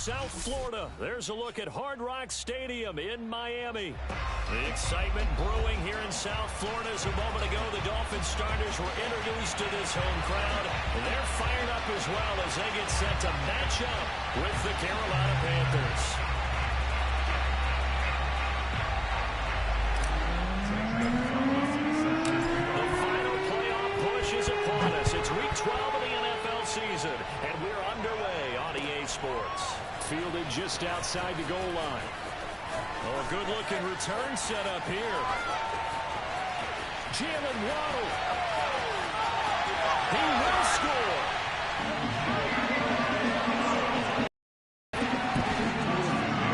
South Florida. There's a look at Hard Rock Stadium in Miami. The excitement brewing here in South Florida as a moment ago the Dolphins starters were introduced to this home crowd. They're fired up as well as they get set to match up with the Carolina Panthers. The final playoff push is upon us. It's week 12 of the NFL season, and we're underway on EA Sports. Fielded just outside the goal line. Oh, a good-looking return set up here. Jalen Waddle. He will score.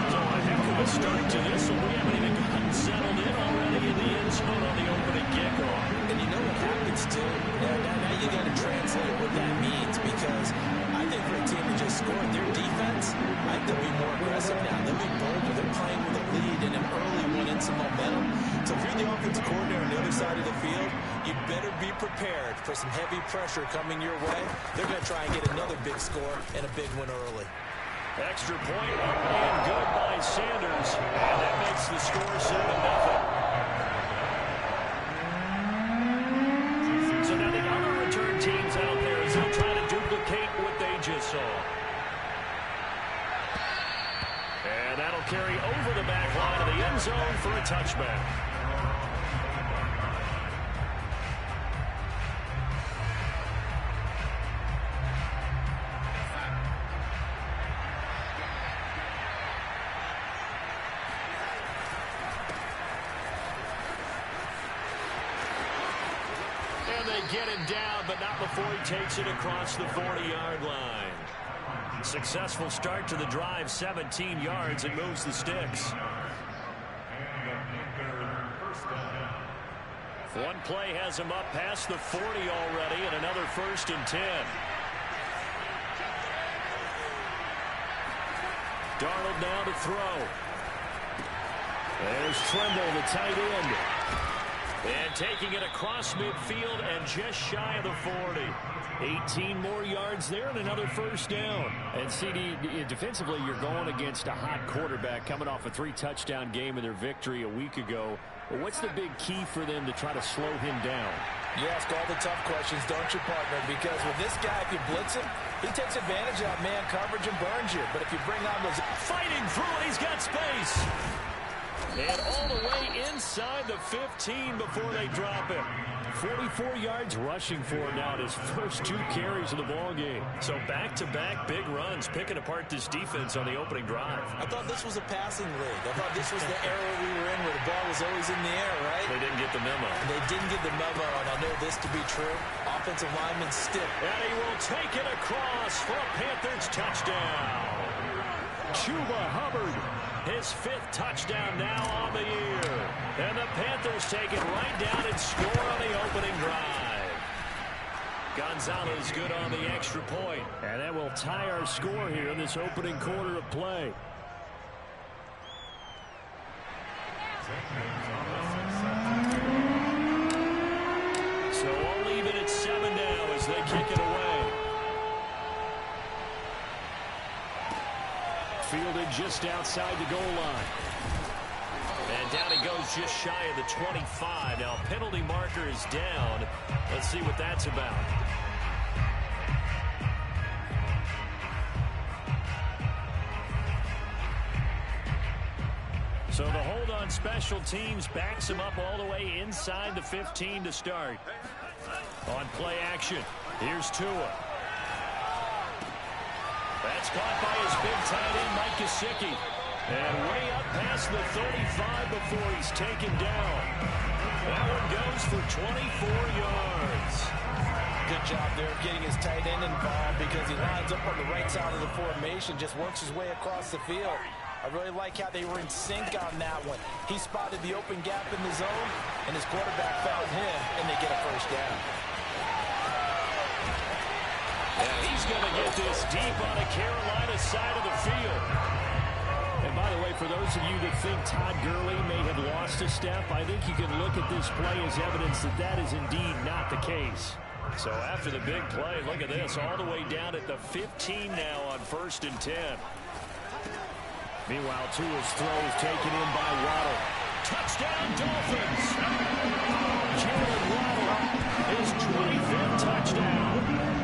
So a heck of a start to this one. We haven't even gotten settled in already in the end zone on the opening kickoff. And you know what happens, too? Now you got to translate what that means, because I think for a team to just score their defense, I think they'll be more aggressive now. They'll be bolder. They're playing with a lead and an early one and some momentum. So if you're the offensive coordinator on the other side of the field, you better be prepared for some heavy pressure coming your way. They're going to try and get another big score and a big one early. Extra point and good by Sanders. And that makes the score 7-0. So now the other return teams out there as they'll try to duplicate what they just saw. And that'll carry over the back line of the end zone for a touchback. And they get him down, but not before he takes it across the 40-yard line. Successful start to the drive, 17 yards, and moves the sticks. One play has him up past the 40 already, and another 1st and 10. Darnold now to throw. There's Tremble, the tight end. And taking it across midfield and just shy of the 40. 18 more yards there and another 1st down. And CD, defensively, you're going against a hot quarterback coming off a 3-touchdown game in their victory a week ago. But what's the big key for them to try to slow him down? You ask all the tough questions, don't you, partner? Because with this guy, if you blitz him, he takes advantage of that man coverage and burns you. But if you bring on those... Fighting through it, he's got space. And all the way inside the 15 before they drop him. 44 yards rushing for him now in his first 2 carries of the ball game. So back-to-back big runs, picking apart this defense on the opening drive. I thought this was a passing league. I thought this was the era we were in where the ball was always in the air, right? They didn't get the memo. They didn't get the memo, and I know this to be true. Offensive lineman stiff. And he will take it across for a Panthers touchdown. Chuba Hubbard. His 5th touchdown now on the year. And the Panthers take it right down and score on the opening drive. Gonzalez good on the extra point. And that will tie our score here in this opening quarter of play. So all even at 7 now as they kick it away. Fielded just outside the goal line. And down he goes just shy of the 25. Now penalty marker is down. Let's see what that's about. So the hold on special teams backs him up all the way inside the 15 to start. On play action, here's Tua. That's caught by his big tight end, Mike Gesicki. And way up past the 35 before he's taken down. That one goes for 24 yards. Good job there of getting his tight end involved because he lines up on the right side of the formation, just works his way across the field. I really like how they were in sync on that one. He spotted the open gap in the zone, and his quarterback found him, and they get a 1st down. And he's going to get this deep on the Carolina side of the field. And by the way, for those of you that think Todd Gurley may have lost a step, I think you can look at this play as evidence that that is indeed not the case. So after the big play, look at this, all the way down at the 15 now on 1st and 10. Meanwhile, Tua's throw is taken in by Waddle. Touchdown, Dolphins! Jalen Waddle, his 25th touchdown,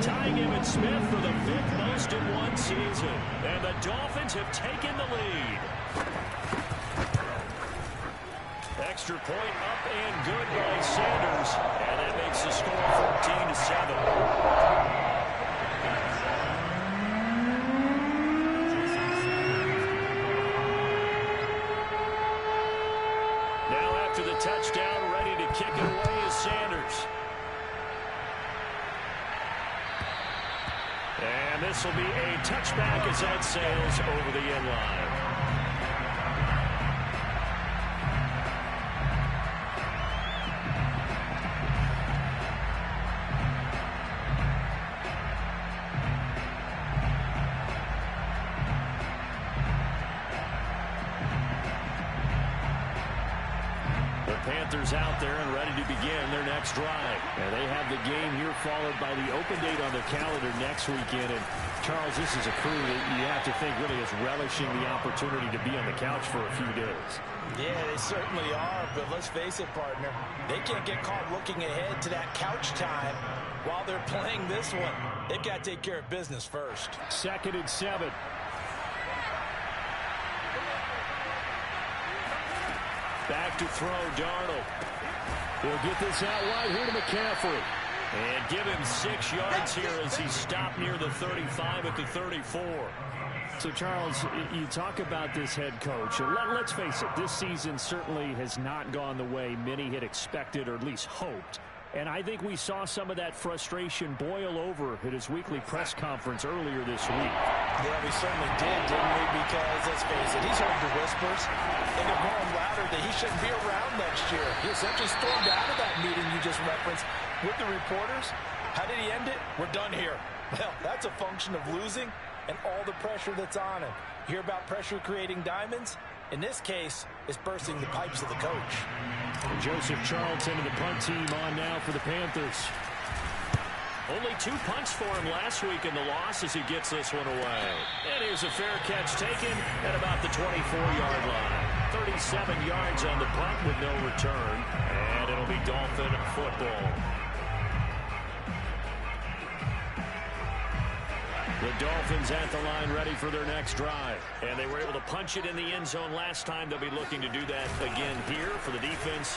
tying him and Smith for the 5th most in one season. And the Dolphins have taken the lead. Extra point up and good by Sanders. And that makes the score 14-7. The touchdown, ready to kick it away is Sanders. And this will be a touchback as that sails over the end line. Panthers out there and ready to begin their next drive. And they have the game here followed by the open date on their calendar next weekend. And Charles, this is a crew that you have to think really is relishing the opportunity to be on the couch for a few days. Yeah, they certainly are, but let's face it, partner. They can't get caught looking ahead to that couch time while they're playing this one. They've got to take care of business first. 2nd and 7. Back to throw, Darnold. He'll get this out wide here to McCaffrey. And give him 6 yards here as he stopped near the 35 at the 34. So, Charles, you talk about this head coach. And let's face it, this season certainly has not gone the way many had expected or at least hoped. And I think we saw some of that frustration boil over at his weekly press conference earlier this week. Yeah, we certainly did, didn't we? Because, let's face it, he's heard the whispers. And they're growing louder that he shouldn't be around next year. He essentially stormed out of that meeting you just referenced with the reporters. How did he end it? We're done here. Well, that's a function of losing and all the pressure that's on him. You hear about pressure creating diamonds? In this case, it's bursting the pipes of the coach. And Joseph Charlton and the punt team on now for the Panthers. Only 2 punts for him last week in the loss as he gets this one away. And here's a fair catch taken at about the 24-yard line. 37 yards on the punt with no return. And it'll be Dolphin football. The Dolphins at the line ready for their next drive. And they were able to punch it in the end zone last time. They'll be looking to do that again here for the defense.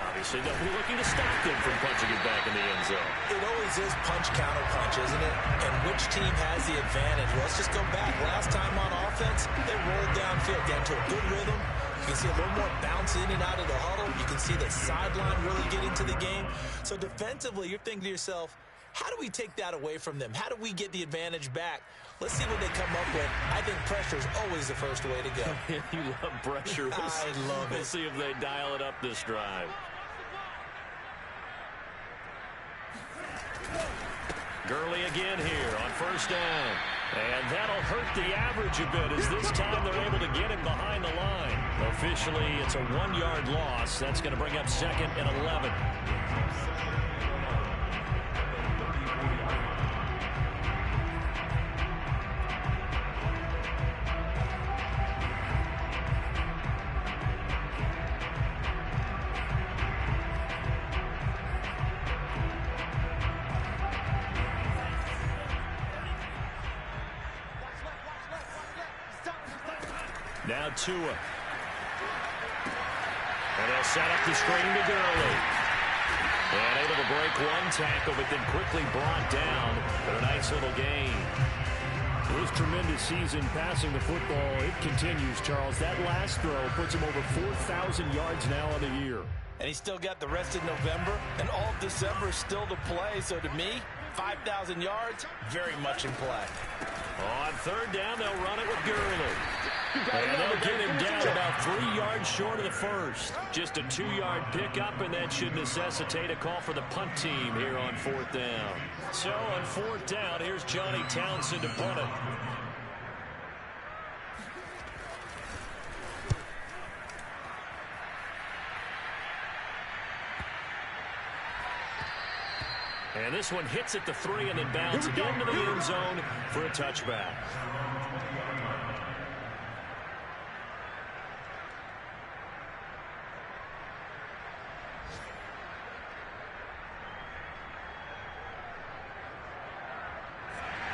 Obviously, they'll be looking to stop them from punching it back in the end zone. It always is punch-counter-punch, isn't it? And which team has the advantage? Well, let's just go back. Last time on offense, they rolled downfield, got into a good rhythm. You can see a little more bounce in and out of the huddle. You can see the sideline really get into the game. So defensively, you're thinking to yourself, how do we take that away from them? How do we get the advantage back? Let's see what they come up with. I think pressure is always the first way to go. You love pressure. I love it. We'll see if they dial it up this drive. Gurley again here on first down. And that'll hurt the average a bit as this time they're able to get him behind the line. Officially, it's a 1-yard loss. That's going to bring up 2nd and 11. Now Tua. And they'll set up the screen to Gurley. And able to break one tackle, but then quickly brought down. But a nice little gain. His tremendous season passing the football, it continues, Charles. That last throw puts him over 4,000 yards now on the year. And he's still got the rest of November and all of December still to play. So to me, 5,000 yards, very much in play. On third down, they'll run it with Gurley. And they'll get him down about 3 yards short of the first. Just a 2-yard pickup, and that should necessitate a call for the punt team here on 4th down. So on 4th down, here's Johnny Townsend to punt it. And this one hits at the 3 and then bounces into the end zone for a touchback.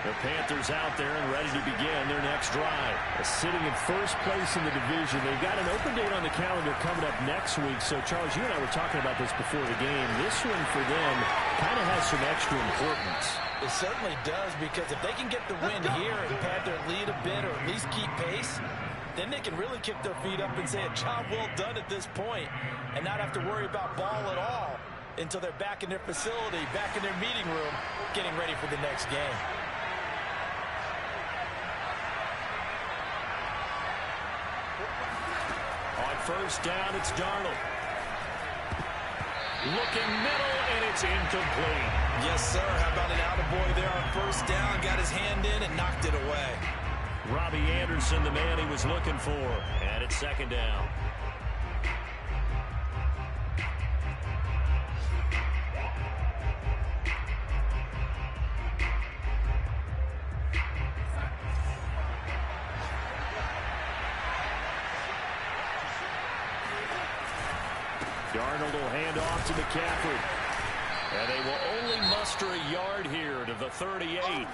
The Panthers out there and ready to begin their next drive. Sitting in first place in the division. They've got an open date on the calendar coming up next week. So, Charles, you and I were talking about this before the game. This one for them kind of has some extra importance. It certainly does, because if they can get the win here and pad their lead a bit or at least keep pace, then they can really kick their feet up and say a job well done at this point and not have to worry about ball at all until they're back in their facility, back in their meeting room, getting ready for the next game. On first down, it's Darnold. Looking middle, and it's incomplete. Yes, sir. How about an attaboy there on first down? Got his hand in and knocked it away. Robbie Anderson, the man he was looking for. And it's second down. Darnold will hand off to McCaffrey. And they will only muster a yard here to the 38.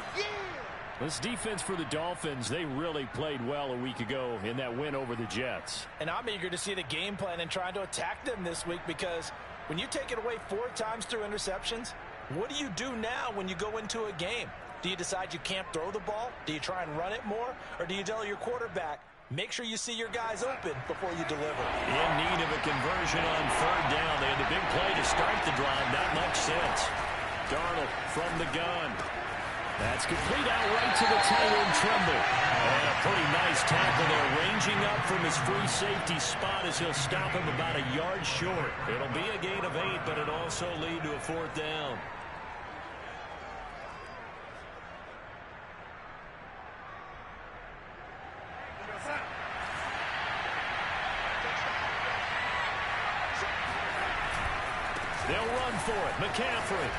This defense for the Dolphins, they really played well a week ago in that win over the Jets. And I'm eager to see the game plan and trying to attack them this week, because when you take it away 4 times through interceptions, what do you do now when you go into a game? Do you decide you can't throw the ball? Do you try and run it more? Or do you tell your quarterback, make sure you see your guys open before you deliver? In need of a conversion on third down. They had the big play to start the drive. Not much sense. Darnold from the gun. That's complete out right to the tight end, Tremble. And a pretty nice tackle there, ranging up from his free safety spot as he'll stop him about a yard short. It'll be a gain of 8, but it'll also lead to a fourth down. They'll run for it. McCaffrey.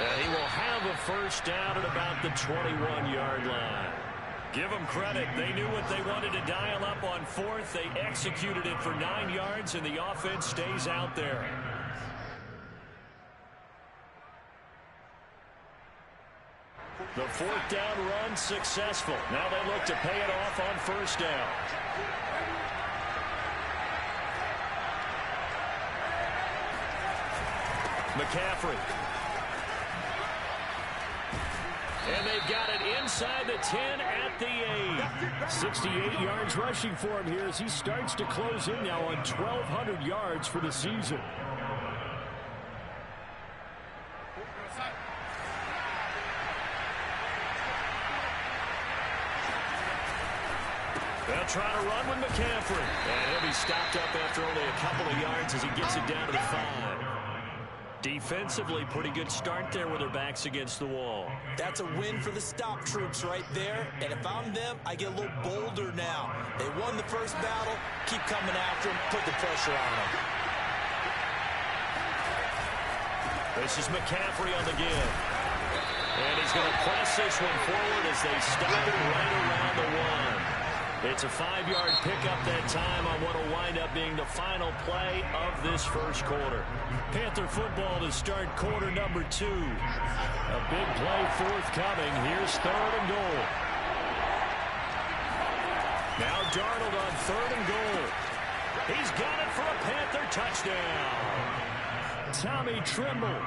And he will have a first down at about the 21-yard line. Give them credit. They knew what they wanted to dial up on fourth. They executed it for 9 yards, and the offense stays out there. The fourth down run successful. Now they look to pay it off on first down. McCaffrey. And they've got it inside the 10 at the 8. 68 yards rushing for him here as he starts to close in now on 1,200 yards for the season. They'll try to run with McCaffrey. And he'll be stopped up after only a couple of yards as he gets it down to the 5. Defensively, pretty good start there with their backs against the wall. That's a win for the stop troops right there. And if I'm them, I get a little bolder now. They won the first battle. Keep coming after them. Put the pressure on them. This is McCaffrey on the give. And he's going to press this one forward as they stop it right around the 1. It's a 5-yard pickup that time on what will wind up being the final play of this first quarter. Panther football to start quarter number 2. A big play forthcoming. Here's third and goal. Now Darnold on third and goal. He's got it for a Panther touchdown. Tommy Tremble,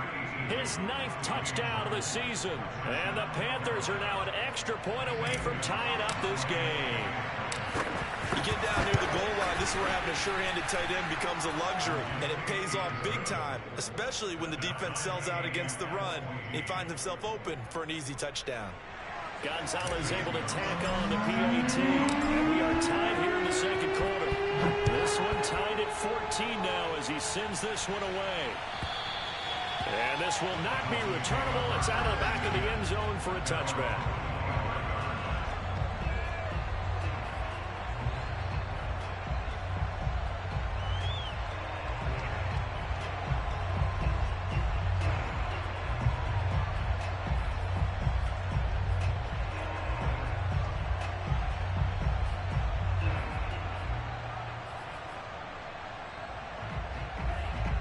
his 9th touchdown of the season. And the Panthers are now an extra point away from tying up this game. You get down near the goal line, this is where having a sure-handed tight end becomes a luxury, and it pays off big time, especially when the defense sells out against the run. He finds himself open for an easy touchdown. Gonzalez able to tack on the PAT, and we are tied here in the second quarter. This one tied at 14 now as he sends this one away. And this will not be returnable. It's out of the back of the end zone for a touchback.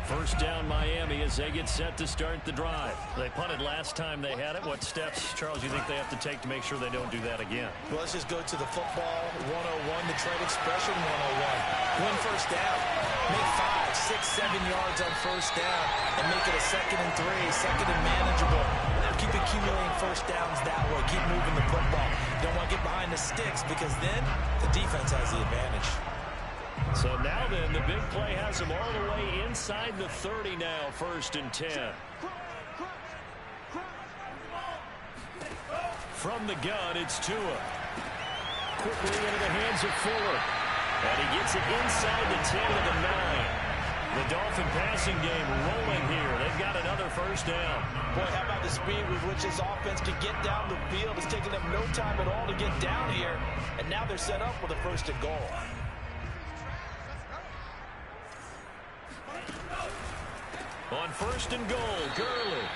First down Miami as they get set to start the drive. They punted last time they had it. What steps, Charles, you think they have to take to make sure they don't do that again? Well, let's just go to the football 101, the trade expression 101. Win first down. Make 5, 6, 7 yards on first down and make it a 2nd and 3, 2nd and manageable. Keep accumulating first downs that way. Keep moving the football. Don't want to get behind the sticks because then the defense has the advantage. So now then, the big play has them all the way inside the 30 now, 1st and 10. From the gun, it's Tua. Quickly into the hands of Fuller. And he gets it inside the 10 of the 9. The Dolphin passing game rolling here. They've got another first down. Boy, how about the speed with which this offense can get down the field? It's taking them no time at all to get down here. And now they're set up with a 1st and goal. On 1st and goal, Gurley.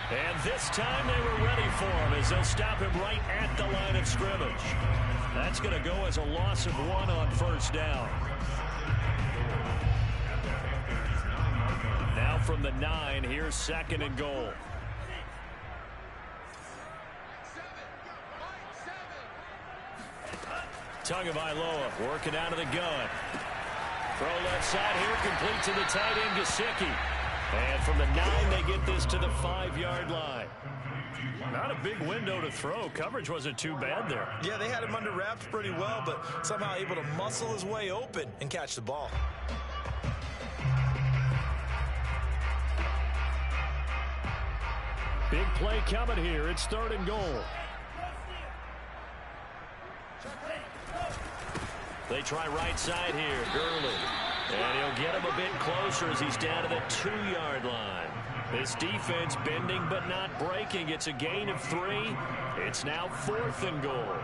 And this time they were ready for him as they'll stop him right at the line of scrimmage. That's going to go as a loss of 1 on 1st down. Now from the 9, here's 2nd and goal. Tagovailoa working out of the gun. Throw left side here, complete to the tight end, Gesicki. And from the 9, they get this to the 5-yard line. Not a big window to throw. Coverage wasn't too bad there. Yeah, they had him under wraps pretty well, but somehow able to muscle his way open and catch the ball. Big play coming here. It's 3rd and goal. They try right side here. Gurley. And he'll get him a bit closer as he's down to the 2-yard line. This defense bending but not breaking. It's a gain of 3. It's now 4th and goal.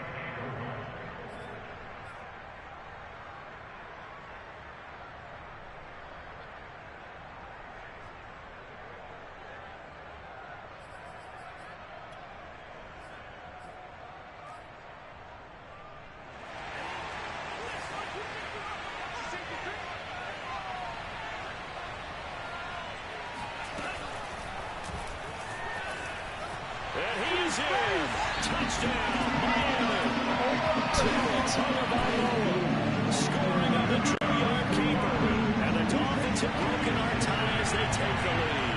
And he's in. Touchdown, Miami. Tua Tagovailoa scoring on the 2-yard keeper. And the Dolphins have broken our tie as they take the lead.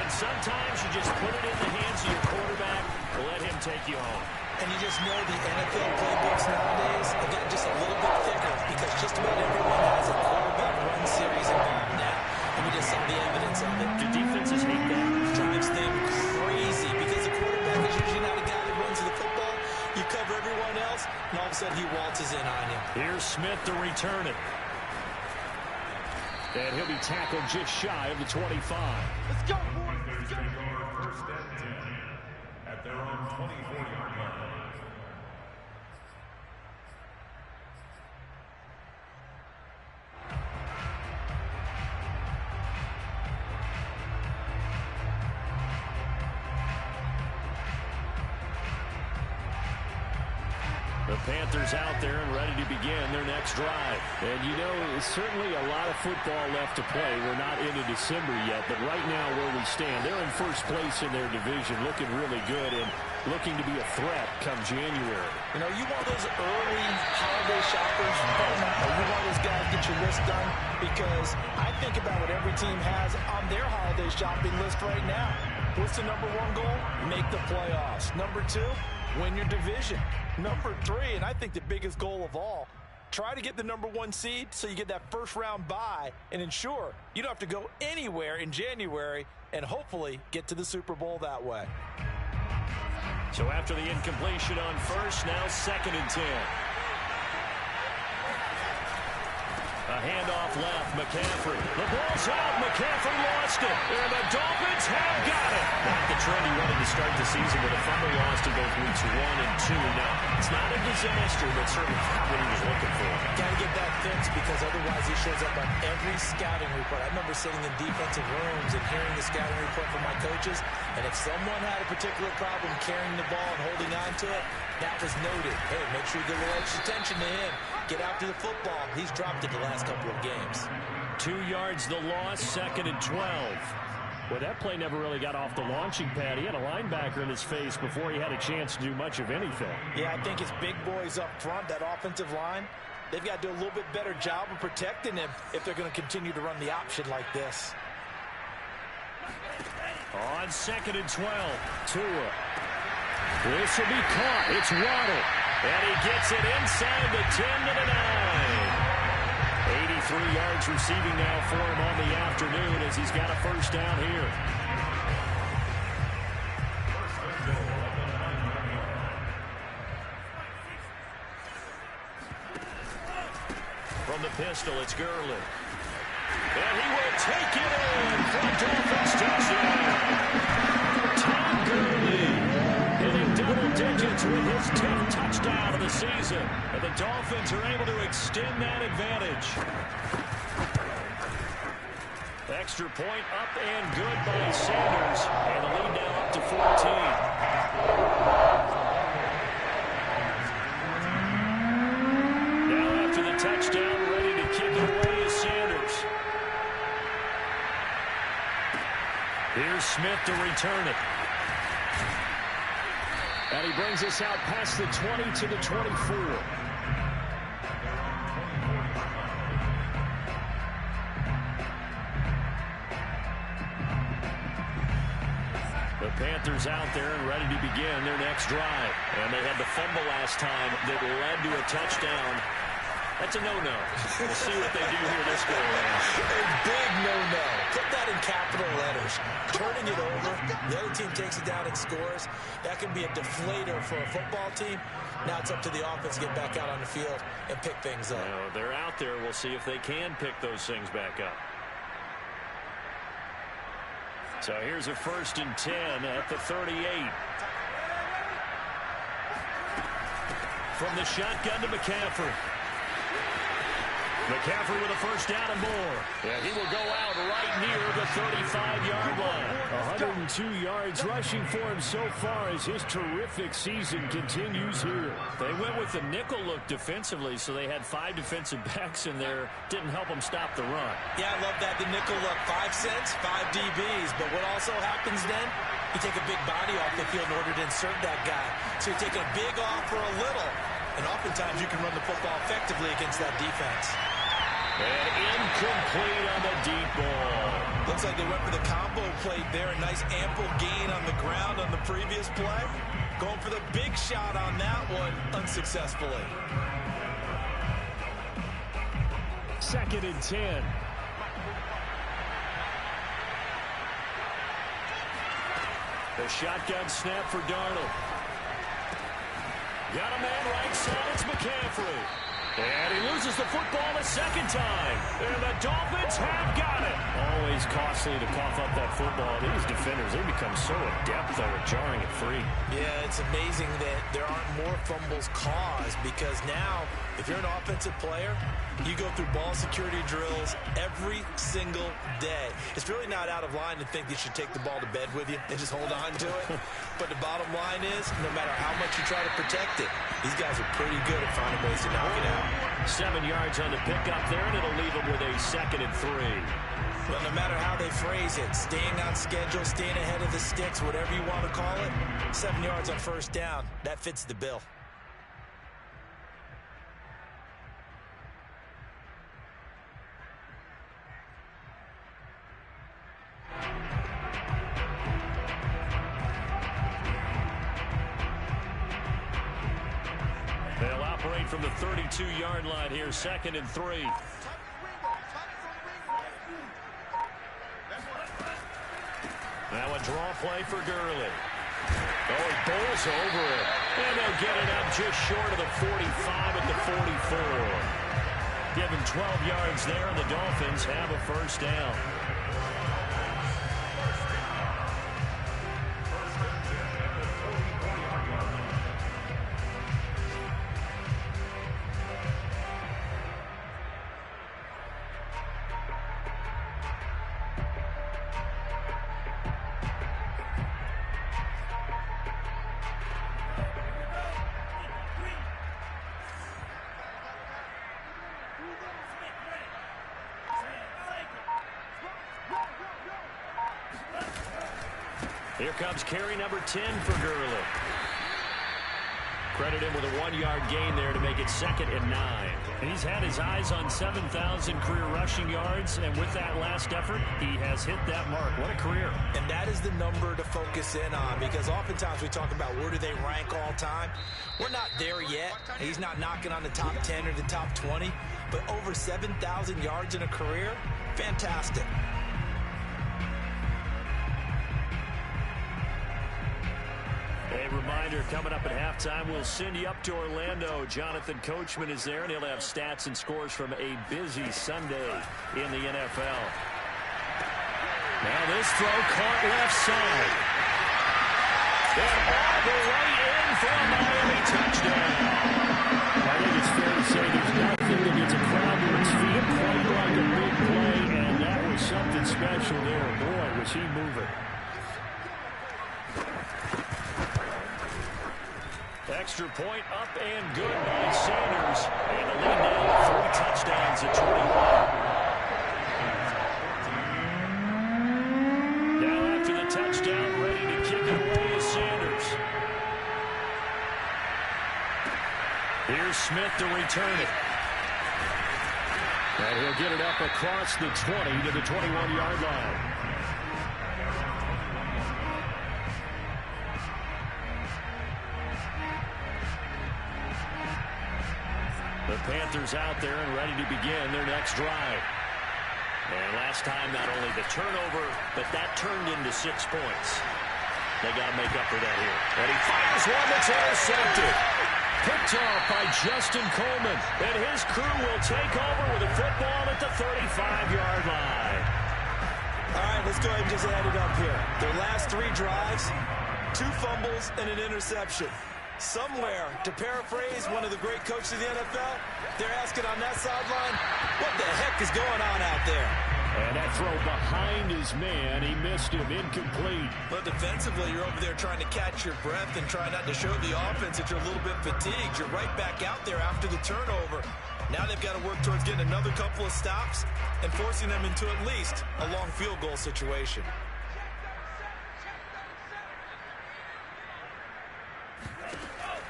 And sometimes you just put it in the hands of your quarterback and let him take you home. And you just know the NFL playbooks nowadays have gotten just a little bit thicker because just about everyone has a quarterback run series involved now. And we just saw the evidence of it. Do defenses hate that? It drives them crazy because the quarterback is usually not a guy that runs the football. You cover everyone else, and all of a sudden he waltzes in on you. Here's Smith to return it. And he'll be tackled just shy of the 25. Let's go, boys. Let's go. 1st and 10 at their own 24-yard line. The Panthers out there and ready to begin their next drive. And you know, certainly a lot of football left to play. We're not into December yet, but right now where we stand, they're in 1st place in their division, looking really good and looking to be a threat come January. You know, you want those early holiday shoppers, or you want those guys get your list done, because I think about what every team has on their holiday shopping list right now. What's the number 1 goal? Make the playoffs. Number 2, win your division. Number 3, and I think the biggest goal of all, try to get the number 1 seed so you get that 1st round bye and ensure you don't have to go anywhere in January and hopefully get to the Super Bowl that way. So after the incompletion on 1st, now 2nd and 10. A handoff left, McCaffrey. The ball's out, McCaffrey lost it. And the Dolphins have got it. Not the trend he wanted to start the season with a fumble lost in both weeks 1 and 2. Now, it's not a disaster, but certainly not what he was looking for. Got to get that fixed because otherwise he shows up on every scouting report. I remember sitting in defensive rooms and hearing the scouting report from my coaches, and if someone had a particular problem carrying the ball and holding on to it, that was noted. Hey, make sure you give a little extra attention to him. Get after the football. He's dropped it the last couple of games. 2 yards the loss, 2nd and 12. Well, that play never really got off the launching pad. He had a linebacker in his face before he had a chance to do much of anything. Yeah, I think it's big boys up front, that offensive line. They've got to do a little bit better job of protecting him if they're going to continue to run the option like this. On 2nd and 12, Tua. This will be caught. It's Waddle. And he gets it inside the 10 to the 9. 83 yards receiving now for him on the afternoon as he's got a first down here. From the pistol, it's Gurley. And he will take it in for a Dolphins touchdown. Tom Gurley hitting double digits with his 10th touchdown of the season. And the Dolphins are able to extend that advantage. Extra point up and good by Sanders. And the lead now up to 14. Now after the touchdown, ready to kick it away is Sanders. Here's Smith to return it. And he brings us out past the 20 to the 24. The Panthers out there and ready to begin their next drive. And they had the fumble last time that led to a touchdown. That's a no-no. We'll see what they do here this go around. A big no-no. Put that in capital letters. Turning it over. The other team takes it down and scores. That can be a deflator for a football team. Now it's up to the offense to get back out on the field and pick things up. Well, they're out there. We'll see if they can pick those things back up. So here's a 1st and 10 at the 38. From the shotgun to McCaffrey. McCaffrey with a first down and more. And he will go out right near the 35-yard line. 102 yards rushing for him so far as his terrific season continues here. They went with the nickel look defensively, so they had 5 defensive backs in there. Didn't help them stop the run. Yeah, I love that. The nickel look. 5 cents, 5 DBs. But what also happens then, you take a big body off the field in order to insert that guy. So you're taking a big off for a little. And oftentimes you can run the football effectively against that defense. And incomplete on the deep ball. Looks like they went for the combo plate there. A nice ample gain on the ground on the previous play. Going for the big shot on that one unsuccessfully. 2nd and 10. The shotgun snap for Darnold. Got a man right side. It's McCaffrey. And he loses the football a second time. And the Dolphins have got it. Always costly to cough up that football. These defenders, they become so adept, though, at jarring it free. Yeah, it's amazing that there aren't more fumbles caused because now, if you're an offensive player, you go through ball security drills every single day. It's really not out of line to think you should take the ball to bed with you and just hold on to it. But the bottom line is, no matter how much you try to protect it, these guys are pretty good at finding ways to knock it out. 7 yards on the pickup there, and it'll leave them with a 2nd and 3. Well, no matter how they phrase it, staying on schedule, staying ahead of the sticks, whatever you want to call it, 7 yards on first down, that fits the bill. They'll operate from the 32-yard line here, 2nd and 3. Now a draw play for Gurley. Oh, he bowls over it. And they'll get it up just short of the 45 at the 44. Given 12 yards there, and the Dolphins have a first down. Here comes carry number 10 for Gurley. Credit him with a 1-yard gain there to make it 2nd and 9. And he's had his eyes on 7,000 career rushing yards, and with that last effort, he has hit that mark. What a career. And that is the number to focus in on, because oftentimes we talk about where do they rank all time. We're not there yet. He's not knocking on the top 10 or the top 20, but over 7,000 yards in a career, fantastic. A reminder, coming up at halftime, we'll send you up to Orlando. Jonathan Coachman is there, and he'll have stats and scores from a busy Sunday in the NFL. Now this throw caught left side. And all the way in for a Miami touchdown. I think it's fair to say there's nothing that gets a crowd to its feet quite like a big play, and that was something special there. Boy, was he moving. Extra point up and good by Sanders. And the lead now 3 touchdowns at 21. Now after the touchdown, ready to kick it away is Sanders. Here's Smith to return it. And he'll get it up across the 20 to the 21-yard line. The Panthers out there and ready to begin their next drive. And last time, not only the turnover, but that turned into 6 points. They got to make up for that here. And he fires one that's intercepted. Picked off by Justin Coleman. And his crew will take over with a football at the 35-yard line. All right, let's go ahead and just add it up here. Their last 3 drives, 2 fumbles and an interception. Somewhere, to paraphrase one of the great coaches of the NFL, they're asking on that sideline, what the heck is going on out there? And that throw behind his man, he missed him, incomplete. But defensively, you're over there trying to catch your breath and try not to show the offense that you're a little bit fatigued. You're right back out there after the turnover. Now they've got to work towards getting another couple of stops and forcing them into at least a long field goal situation.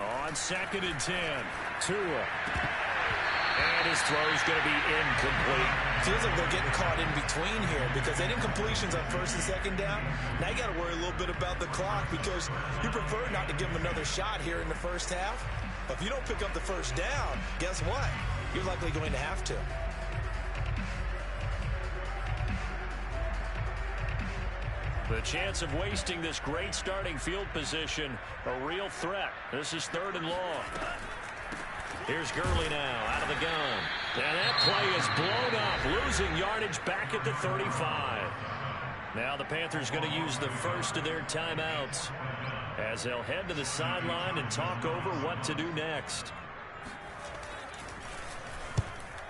On 2nd and 10, Tua. And his throw's going to be incomplete. Feels like they're getting caught in between here because they didn't completions on 1st and 2nd down. Now you got to worry a little bit about the clock because you prefer not to give them another shot here in the first half. But if you don't pick up the first down, guess what? You're likely going to have to. The chance of wasting this great starting field position, a real threat. This is 3rd and long. Here's Gurley now out of the gun. And that play is blown up, losing yardage back at the 35. Now the Panthers going to use the first of their timeouts as they'll head to the sideline and talk over what to do next.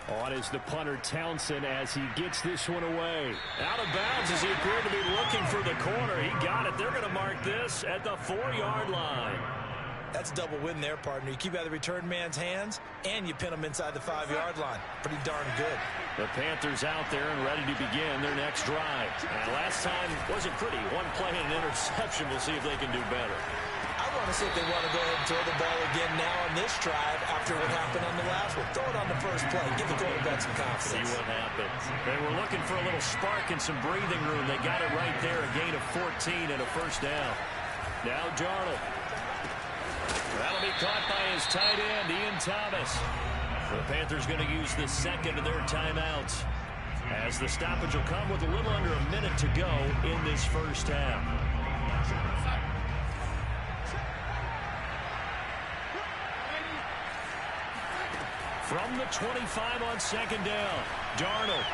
On is the punter Townsend as he gets this one away. Out of bounds as he appeared to be looking for the corner. He got it. They're going to mark this at the 4-yard line. That's a double win there, partner. You keep out of the return man's hands, and you pin him inside the 5-yard line. Pretty darn good. The Panthers out there and ready to begin their next drive. Last time wasn't pretty. 1 play and an interception. We'll see if they can do better. I want to see if they want to go ahead and throw the ball again now on this drive after what happened on the last one. Throw it on the first play. Give the quarterback some confidence. See what happens. They were looking for a little spark and some breathing room. They got it right there. A gain of 14 and a first down. Now Darnold. That'll be caught by his tight end, Ian Thomas. The Panthers going to use the second of their timeouts as the stoppage will come with a little under a minute to go in this first half. From the 25 on 2nd down, Darnold.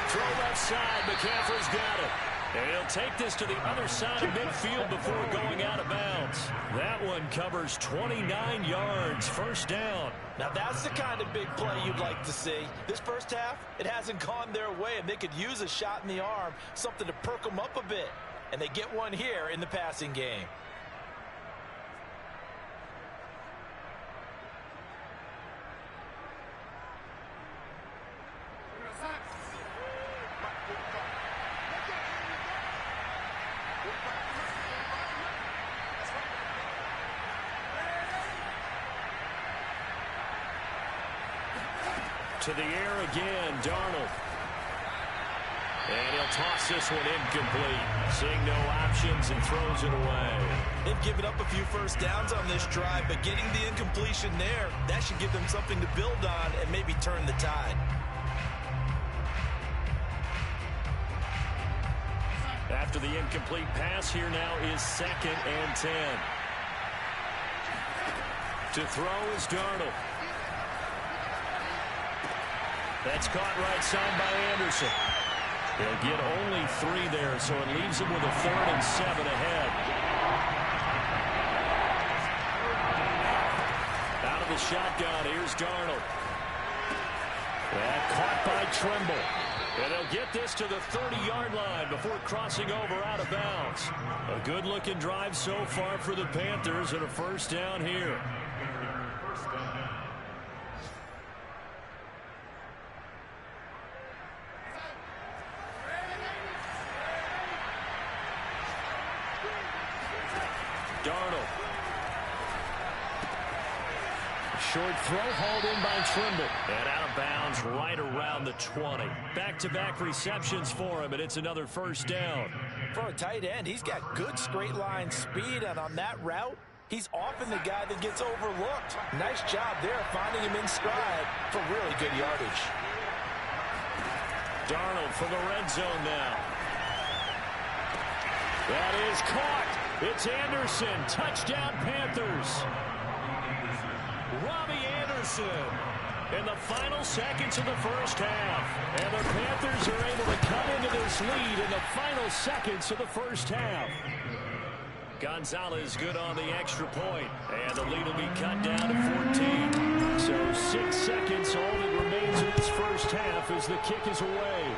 Throw left side, McCaffrey's got it. And he'll take this to the other side of midfield before going out of bounds. That one covers 29 yards, first down. Now that's the kind of big play you'd like to see. This first half, it hasn't gone their way, and they could use a shot in the arm, something to perk them up a bit. And they get one here in the passing game. To the air again, Darnold. And he'll toss this one incomplete. Seeing no options and throws it away. They've given up a few first downs on this drive, but getting the incompletion there, that should give them something to build on and maybe turn the tide. After the incomplete pass, here now is 2nd and 10. To throw is Darnold. That's caught right side by Anderson. He'll get only 3 there, so it leaves him with a 3rd and 7 ahead. Out of the shotgun, here's Darnold. That caught by Trimble. And they'll get this to the 30-yard line before crossing over out of bounds. A good-looking drive so far for the Panthers and a first down here. Darnold. Short throw hauled in by Trimble. And out of bounds right around the 20. Back-to-back receptions for him, and it's another first down. For a tight end, he's got good straight line speed, and on that route, he's often the guy that gets overlooked. Nice job there finding him in stride for really good yardage. Darnold for the red zone now. That is caught. It's Anderson. Touchdown, Panthers. Robbie Anderson in the final seconds of the first half. And the Panthers are able to come into this lead in the final seconds of the first half. Gonzalez good on the extra point. And the lead will be cut down to 14. So 6 seconds, all that remains in this first half as the kick is away.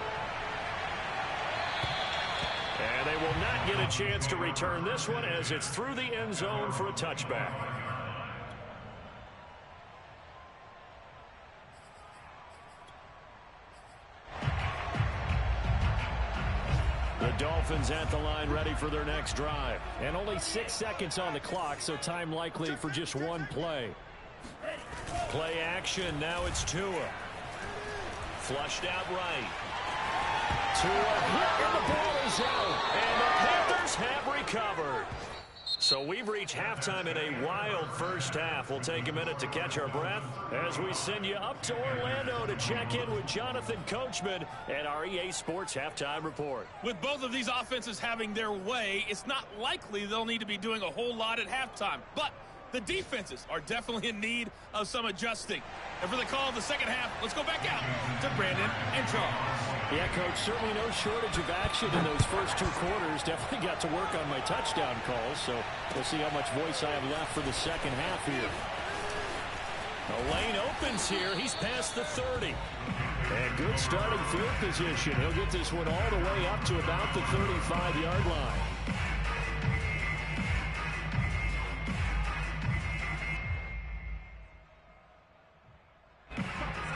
And they will not get a chance to return this one as it's through the end zone for a touchback. The Dolphins at the line ready for their next drive. And only 6 seconds on the clock, so time likely for just one play. Play action, now it's Tua. Flushed out right. Tua hit and the ball is out. And the Panthers have recovered. So we've reached halftime in a wild first half. We'll take a minute to catch our breath as we send you up to Orlando to check in with Jonathan Coachman and our EA Sports Halftime Report. With both of these offenses having their way, it's not likely they'll need to be doing a whole lot at halftime. But the defenses are definitely in need of some adjusting. And for the call of the second half, let's go back out to Brandon and Charles. Yeah, Coach, certainly no shortage of action in those first 2 quarters. Definitely got to work on my touchdown calls, so we'll see how much voice I have left for the second half here. The lane opens here. He's past the 30. And good starting field position. He'll get this one all the way up to about the 35-yard line.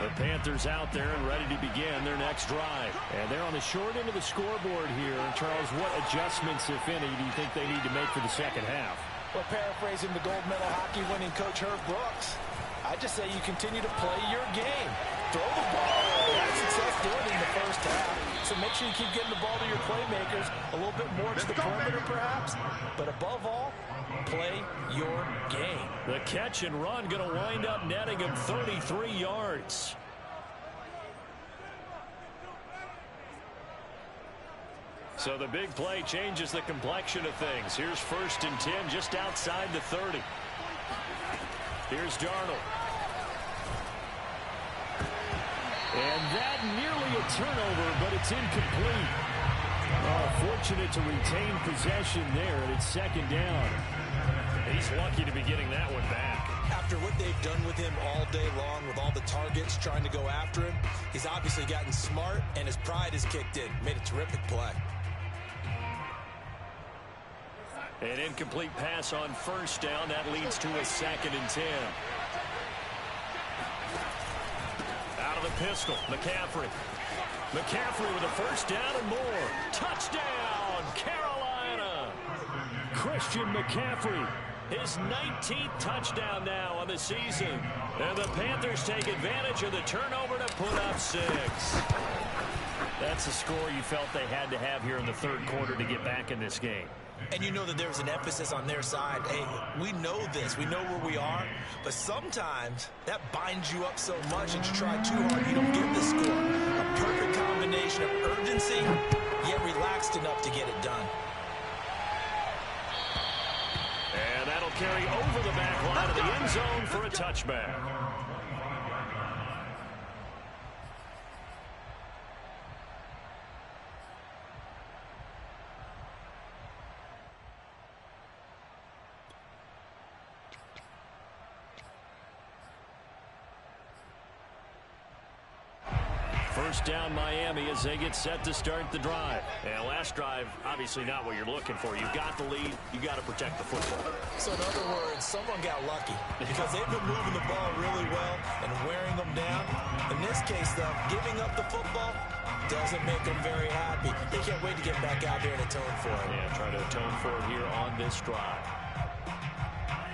The Panthers out there and ready to begin their next drive. And they're on the short end of the scoreboard here. And Charles, what adjustments, if any, do you think they need to make for the second half? Well, paraphrasing the gold medal hockey winning coach Herb Brooks, I just say you continue to play your game. Throw the ball. You had success doing it in the first half. So make sure you keep getting the ball to your playmakers, a little bit more to the perimeter perhaps. But above all, play your game. The catch and run going to wind up netting him 33 yards. So the big play changes the complexion of things. Here's 1st and 10 just outside the 30. Here's Darnold. And that nearly a turnover, but it's incomplete. Fortunate to retain possession there, and it's 2nd down. He's lucky to be getting that one back. After what they've done with him all day long, with all the targets trying to go after him, he's obviously gotten smart, and his pride has kicked in. Made a terrific play. An incomplete pass on 1st down. That leads to a 2nd and 10. Out of the pistol, McCaffrey. McCaffrey with a 1st down and more. Touchdown, Carolina. Christian McCaffrey his 19th touchdown now on the season. And the Panthers take advantage of the turnover to put up 6. That's a score you felt they had to have here in the third quarter to get back in this game. And you know that there's an emphasis on their side. Hey, we know this. We know where we are. But sometimes that binds you up so much that you try too hard, you don't get the score. A perfect combination of urgency, yet relaxed enough to get it done. And that'll carry over the back line of the end zone for a touchback. First down Miami as they get set to start the drive. And last drive, obviously not what you're looking for. You've got the lead. You've got to protect the football. So in other words, someone got lucky because they've been moving the ball really well and wearing them down. In this case, though, giving up the football doesn't make them very happy. They can't wait to get back out there and atone for it. Yeah, try to atone for it here on this drive.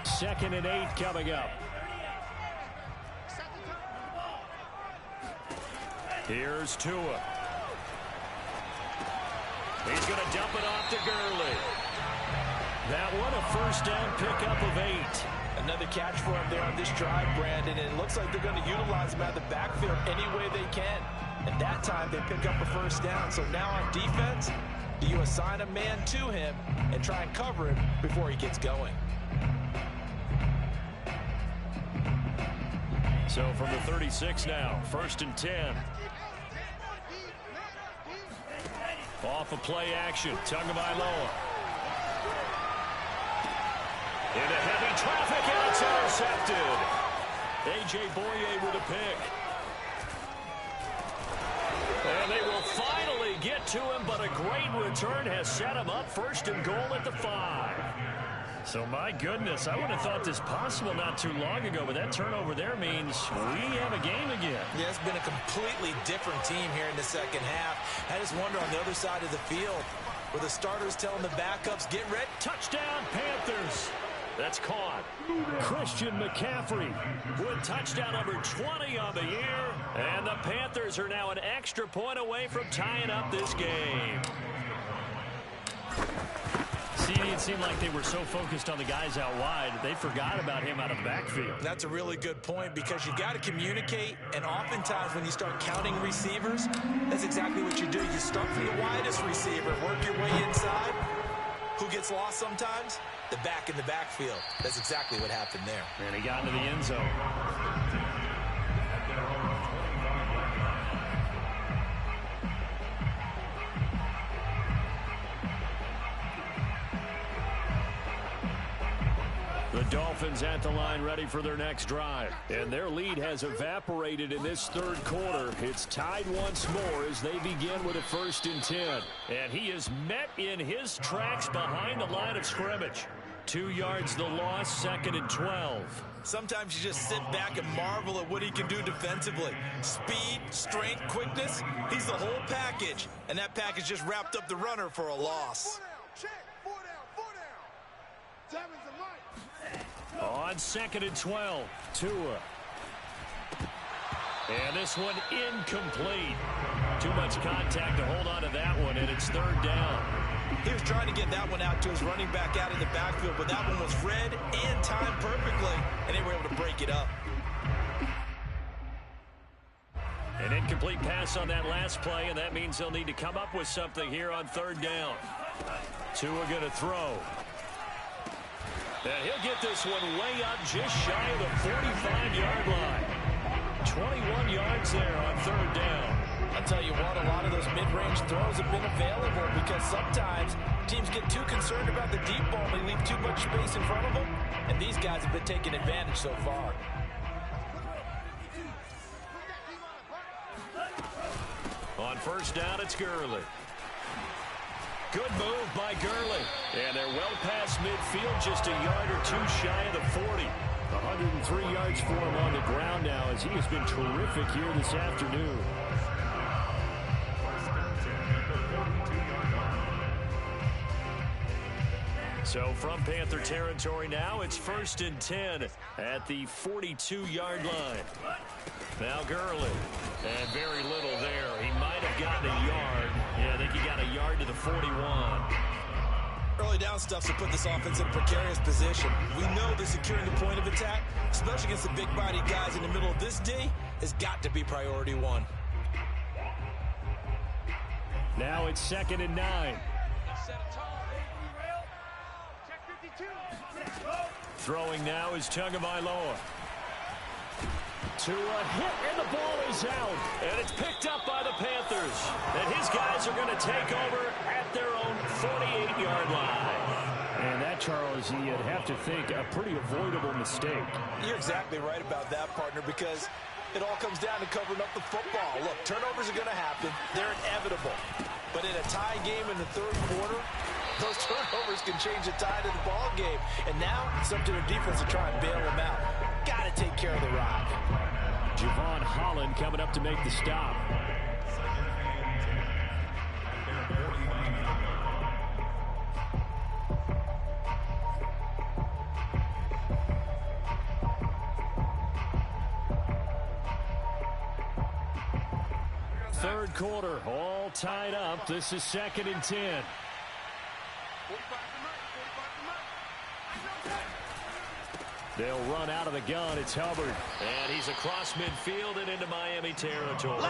2nd and 8 coming up. Here's Tua. He's going to dump it off to Gurley. That one a first down pickup of 8. Another catch for him there on this drive, Brandon, and it looks like they're going to utilize him out of the backfield any way they can. And that time they pick up a first down. So now on defense, do you assign a man to him and try and cover him before he gets going? So from the 36 now, 1st and 10. Off of play action, Tagovailoa. Into heavy traffic, and it's intercepted. A.J. Boye with a pick. And they will finally get to him, but a great return has set him up 1st and goal at the 5. So, my goodness, I would have thought this possible not too long ago, but that turnover there means we have a game again. Yeah, it's been a completely different team here in the second half. I just wonder on the other side of the field, where the starters telling the backups, get ready. Touchdown, Panthers. That's caught. Christian McCaffrey with touchdown number 20 on the year. And the Panthers are now an extra point away from tying up this game. It seemed like they were so focused on the guys out wide, they forgot about him out of the backfield. That's a really good point because you got to communicate, and oftentimes when you start counting receivers, that's exactly what you do. You start from the widest receiver, work your way inside. Who gets lost sometimes? The back in the backfield. That's exactly what happened there. And he got into the end zone. The Dolphins at the line ready for their next drive. And their lead has evaporated in this third quarter. It's tied once more as they begin with a 1st and 10. And he is met in his tracks behind the line of scrimmage. 2 yards the loss, 2nd and 12. Sometimes you just sit back and marvel at what he can do defensively. Speed, strength, quickness, he's the whole package. And that package just wrapped up the runner for a loss. On 2nd and 12, Tua. And this one incomplete. Too much contact to hold on to that one, and it's 3rd down. He was trying to get that one out to his running back out in the backfield, but that one was read and timed perfectly, and they were able to break it up. An incomplete pass on that last play, and that means they'll need to come up with something here on 3rd down. Tua going to throw. And he'll get this one way up just shy of the 45-yard line. 21 yards there on 3rd down. I'll tell you what, a lot of those mid-range throws have been available because sometimes teams get too concerned about the deep ball and they leave too much space in front of them, and these guys have been taking advantage so far. On 1st down, it's Gurley. Good move by Gurley. And they're well past midfield, just a yard or 2 shy of the 40. 103 yards for him on the ground now as he has been terrific here this afternoon. So from Panther territory now, it's 1st and 10 at the 42-yard line. Now Gurley. And very little there. He might have gotten a yard. Yeah, I think he got a yard to the 41. Early down stuff to put this offense in a precarious position. We know that securing the point of attack, especially against the big-bodied guys in the middle of this D, has got to be priority one. Now it's 2nd and 9. Throwing now is Tagovailoa. To a hit, and the ball is out. And it's picked up by the Panthers. And his guys are going to take over at their own 48-yard line. And that, Charles, you'd have to think a pretty avoidable mistake. You're exactly right about that, partner, because it all comes down to covering up the football. Look, turnovers are going to happen. They're inevitable. But in a tie game in the third quarter, those turnovers can change the tide of the ball game. And now it's up to their defense to try and bail them out. Got to take care of the rock. Javon Holland coming up to make the stop. Third quarter, all tied up. This is 2nd and 10. They'll run out of the gun. It's Hubbard. And he's across midfield and into Miami territory.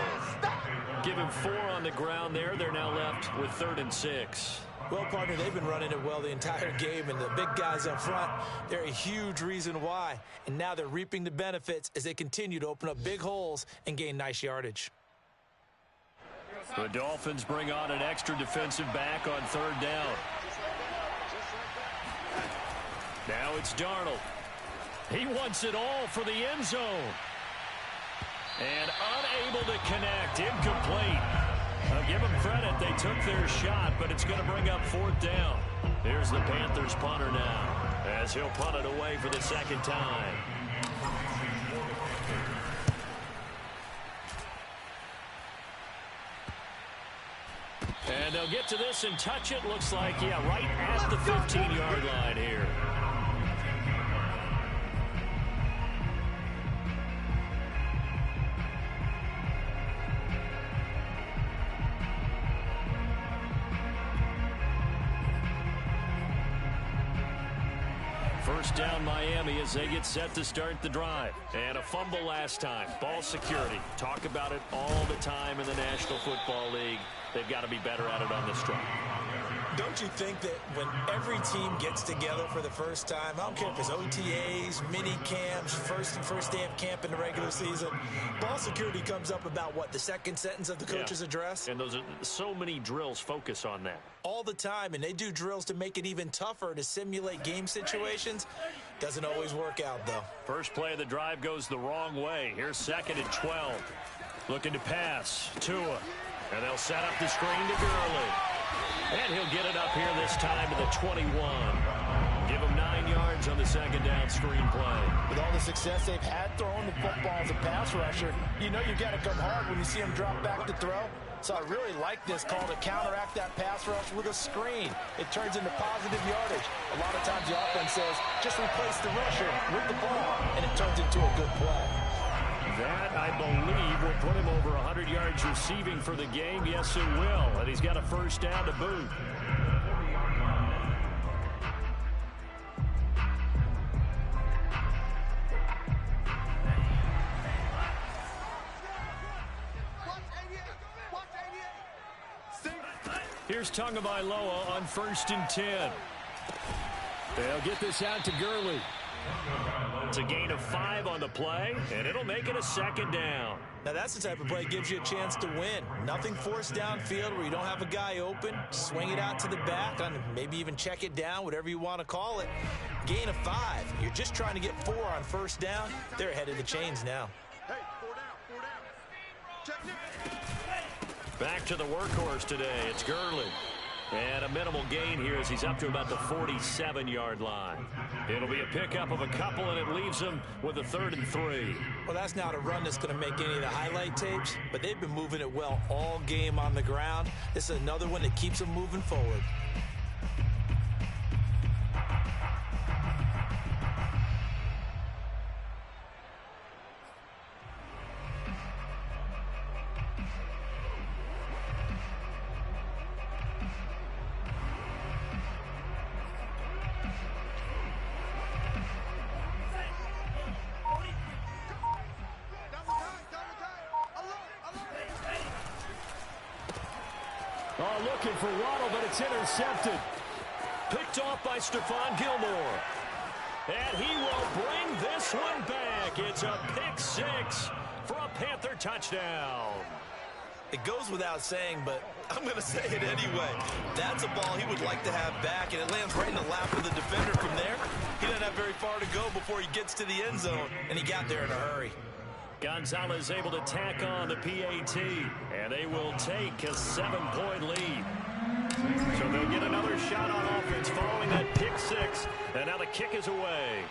Give him 4 on the ground there. They're now left with 3rd and 6. Well, partner, they've been running it well the entire game, and the big guys up front, they're a huge reason why. And now they're reaping the benefits as they continue to open up big holes and gain nice yardage. The Dolphins bring on an extra defensive back on 3rd down. Now it's Darnold. He wants it all for the end zone. And unable to connect. Incomplete. I'll give them credit. They took their shot, but it's going to bring up 4th down. Here's the Panthers punter now, as he'll punt it away for the 2nd time. And they'll get to this and touch it. Looks like, yeah, right at the 15-yard line here. First down Miami as they get set to start the drive. And a fumble last time. Ball security. Talk about it all the time in the National Football League. They've got to be better at it on this drive. Don't you think that when every team gets together for the first time, I don't care if it's OTAs, mini camps, first day of camp in the regular season, ball security comes up about, what, the second sentence of the coach's address? And those are so many drills focus on that. All the time, and they do drills to make it even tougher to simulate game situations. Doesn't always work out, though. First play of the drive goes the wrong way. Here's 2nd and 12. Looking to pass. Tua. And they'll set up the screen to Gurley. And he'll get it up here this time to the 21. Give him 9 yards on the 2nd down screen play. With all the success they've had throwing the football as a pass rusher, you know you've got to come hard when you see him drop back to throw. So I really like this call to counteract that pass rush with a screen. It turns into positive yardage. A lot of times the offense says, just replace the rusher with the ball, and it turns into a good play. That, I believe, will put him over 100 yards receiving for the game. Yes, it will. And he's got a first down to boot. Here's Tagovailoa on 1st and 10. They'll get this out to Gurley. It's a gain of 5 on the play, and it'll make it a 2nd down. Now that's the type of play that gives you a chance to win. Nothing forced downfield where you don't have a guy open. Swing it out to the back, maybe even check it down, whatever you want to call it. Gain of 5. You're just trying to get 4 on first down. They're ahead of the chains now. Hey, 4 down. Check it. Back to the workhorse today. It's Gurley. And a minimal gain here as he's up to about the 47-yard line. It'll be a pickup of a couple, and it leaves him with a 3rd and 3. Well, that's not a run that's going to make any of the highlight tapes, but they've been moving it well all game on the ground. This is another one that keeps them moving forward. Oh, looking for Waddle, but it's intercepted. Picked off by Stephon Gilmore. And he will bring this one back. It's a pick six for a Panther touchdown. It goes without saying, but I'm going to say it anyway. That's a ball he would like to have back, and it lands right in the lap of the defender from there. He doesn't have very far to go before he gets to the end zone, and he got there in a hurry. Gonzalez able to tack on the PAT, and they will take a 7-point lead. So they'll get another shot on offense following that pick six, and now the kick is away.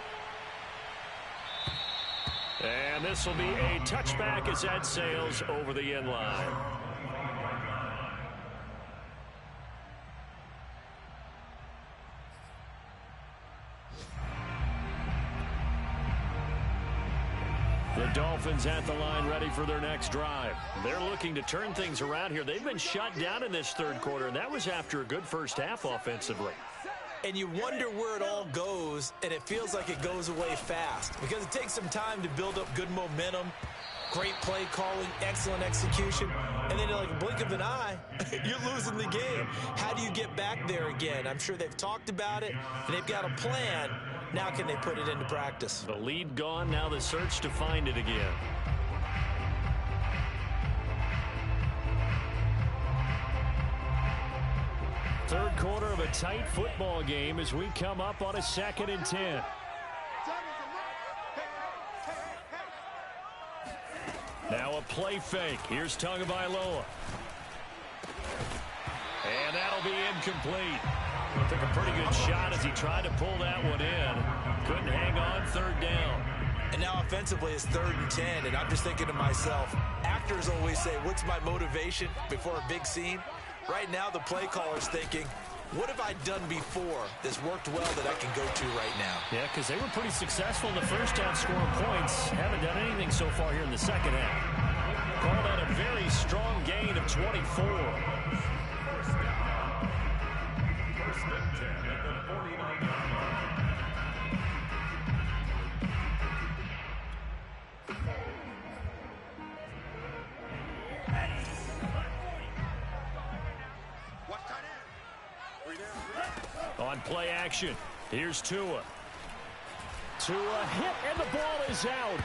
And this will be a touchback as that sails over the end line. The Dolphins at the line ready for their next drive. They're looking to turn things around here. They've been shut down in this third quarter, and that was after a good first half offensively. And you wonder where it all goes, and it feels like it goes away fast because it takes some time to build up good momentum, great play calling, excellent execution, and then like a blink of an eye, you're losing the game. How do you get back there again? I'm sure they've talked about it, and they've got a plan. Now can they put it into practice? The lead gone, now the search to find it again. Third quarter of a tight football game as we come up on a 2nd and 10. Now a play fake. Here's Tagovailoa. And that'll be incomplete. Took a pretty good shot as he tried to pull that one in. Couldn't hang on, 3rd down. And now offensively it's 3rd and 10, and I'm just thinking to myself, actors always say, what's my motivation before a big scene? Right now the play caller's thinking, what have I done before that's worked well that I can go to right now? Yeah, because they were pretty successful in the first half scoring points. Haven't done anything so far here in the second half. Call that a very strong gain of 24. First and 10 at the 49-yard line. On play action, here's Tua. Tua hit, and the ball is out.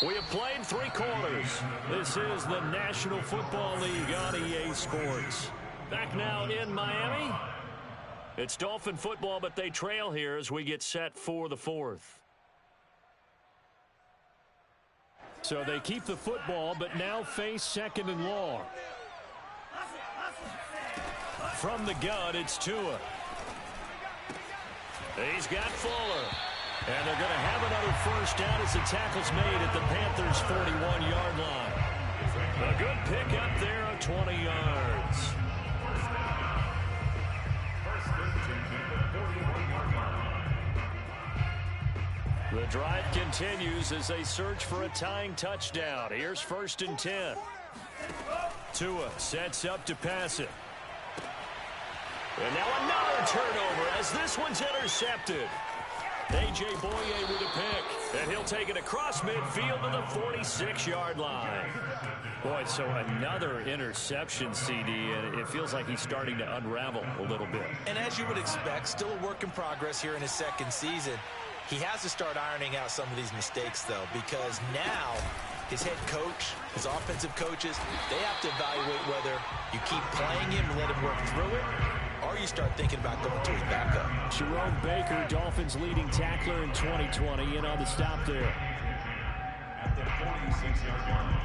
We have played 3 quarters. This is the National Football League on EA Sports. Back now in Miami. It's Dolphin football, but they trail here as we get set for the 4th. So they keep the football, but now face 2nd and long. From the gun, it's Tua. He's got Fuller. And they're going to have another first down as the tackle's made at the Panthers' 41-yard line. A good pickup there of 20 yards. The drive continues as they search for a tying touchdown. Here's 1st and 10. Tua sets up to pass it. And now another turnover as this one's intercepted. A.J. Boye with a pick, and he'll take it across midfield to the 46-yard line. Boy, so another interception, CD, and it feels like he's starting to unravel a little bit. And as you would expect, still a work in progress here in his 2nd season. He has to start ironing out some of these mistakes, though, because now his head coach, his offensive coaches, they have to evaluate whether you keep playing him and let him work through it, or you start thinking about going to his backup. Jerome Baker, Dolphins leading tackler in 2020, in on the stop there. At the 46-yard line.